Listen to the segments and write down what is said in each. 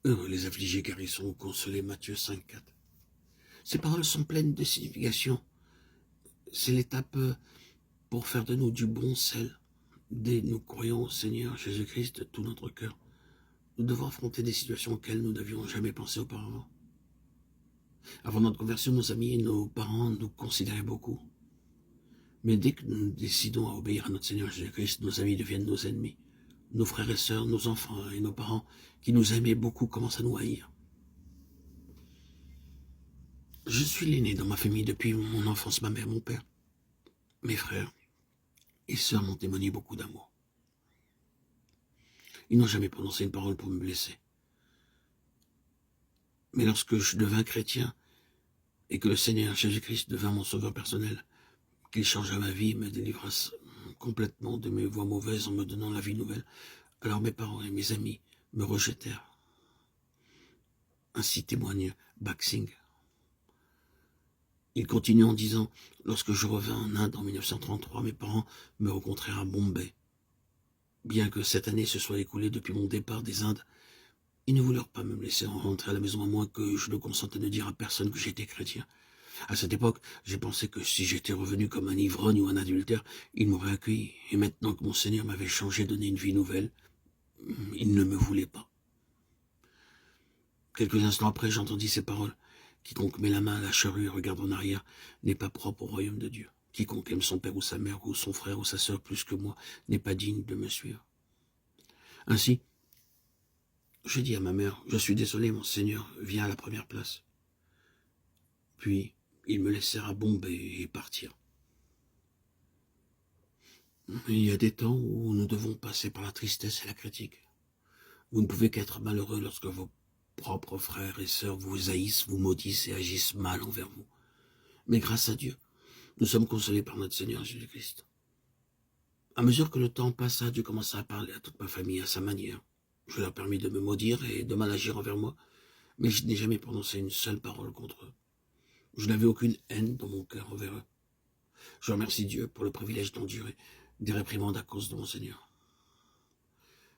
Heureux les affligés car ils seront consolés. Matthieu 5, 4. Ces paroles sont pleines de signification. C'est l'étape pour faire de nous du bon sel. Dès nous croyons au Seigneur Jésus-Christ de tout notre cœur, nous devons affronter des situations auxquelles nous n'avions jamais pensé auparavant. Avant notre conversion, nos amis et nos parents nous considéraient beaucoup. Mais dès que nous décidons à obéir à notre Seigneur Jésus-Christ, nos amis deviennent nos ennemis. Nos frères et sœurs, nos enfants et nos parents, qui nous aimaient beaucoup, commencent à nous haïr. Je suis l'aîné dans ma famille depuis mon enfance, ma mère, mon père. Mes frères et sœurs m'ont témoigné beaucoup d'amour. Ils n'ont jamais prononcé une parole pour me blesser. Mais lorsque je devins chrétien et que le Seigneur Jésus-Christ devint mon sauveur personnel, qu'il changea ma vie et me délivra complètement de mes voies mauvaises en me donnant la vie nouvelle, alors mes parents et mes amis me rejetèrent. Ainsi témoigne Baksing. Il continue en disant, lorsque je revins en Inde en 1933, mes parents me rencontrèrent à Bombay. Bien que cette année se soit écoulée depuis mon départ des Indes, ils ne voulurent pas me laisser rentrer à la maison à moins que je ne consente à ne dire à personne que j'étais chrétien. À cette époque, j'ai pensé que si j'étais revenu comme un ivrogne ou un adultère, ils m'auraient accueilli. Et maintenant que mon Seigneur m'avait changé, donné une vie nouvelle, il ne me voulait pas. Quelques instants après, j'entendis ces paroles. Quiconque met la main à la charrue et regarde en arrière n'est pas propre au royaume de Dieu. Quiconque aime son père ou sa mère ou son frère ou sa sœur plus que moi n'est pas digne de me suivre. Ainsi, je dis à ma mère, je suis désolé, mon Seigneur, viens à la première place. Puis, ils me laissèrent à Bombay et partirent. Il y a des temps où nous devons passer par la tristesse et la critique. Vous ne pouvez qu'être malheureux lorsque vos propres frères et sœurs vous haïssent, vous maudissent et agissent mal envers vous. Mais grâce à Dieu, nous sommes consolés par notre Seigneur Jésus-Christ. À mesure que le temps passa, Dieu commença à parler à toute ma famille à sa manière. Je leur permis de me maudire et de mal agir envers moi, mais je n'ai jamais prononcé une seule parole contre eux. Je n'avais aucune haine dans mon cœur envers eux. Je remercie Dieu pour le privilège d'endurer des réprimandes à cause de mon Seigneur.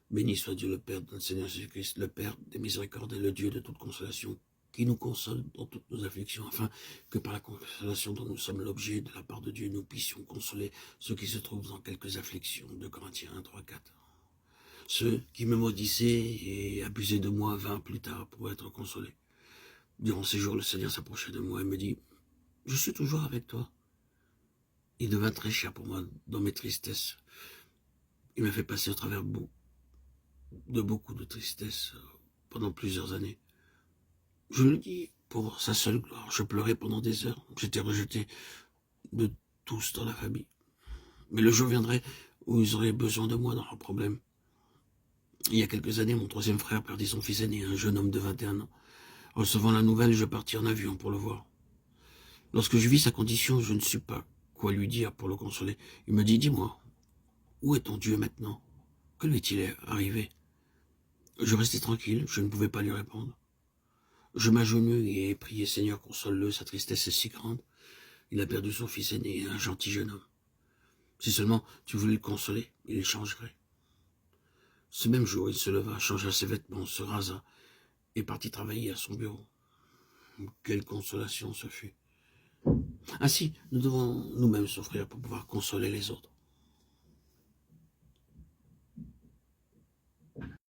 Béni soit Dieu le Père de notre Seigneur Jésus-Christ, le Père des miséricordes et le Dieu de toute consolation, qui nous console dans toutes nos afflictions, afin que par la consolation dont nous sommes l'objet de la part de Dieu, nous puissions consoler ceux qui se trouvent dans quelques afflictions. 2 Corinthiens 1, 3, 4. Ceux qui me maudissaient et abusaient de moi vinrent plus tard pour être consolés. Durant ces jours, le Seigneur s'approchait de moi et me dit, « Je suis toujours avec toi. » Il devint très cher pour moi dans mes tristesses. Il m'a fait passer à travers beaucoup de tristesse pendant plusieurs années. Je le dis pour sa seule gloire. Je pleurais pendant des heures. J'étais rejeté de tous dans la famille. Mais le jour viendrait où ils auraient besoin de moi dans leurs problèmes. Il y a quelques années, mon troisième frère perdit son fils aîné, un jeune homme de 21 ans. Recevant la nouvelle, je partis en avion pour le voir. Lorsque je vis sa condition, je ne sus pas quoi lui dire pour le consoler. Il me dit, « Dis-moi, où est ton Dieu maintenant? Que lui est-il arrivé ?» Je restai tranquille, je ne pouvais pas lui répondre. Je m'agenouille et priai, « Seigneur, console-le, sa tristesse est si grande. Il a perdu son fils aîné, un gentil jeune homme. Si seulement tu voulais le consoler, il changerait. » Ce même jour, il se leva, changea ses vêtements, se rasa et partit travailler à son bureau. Quelle consolation ce fut. Ainsi, nous devons nous-mêmes souffrir pour pouvoir consoler les autres.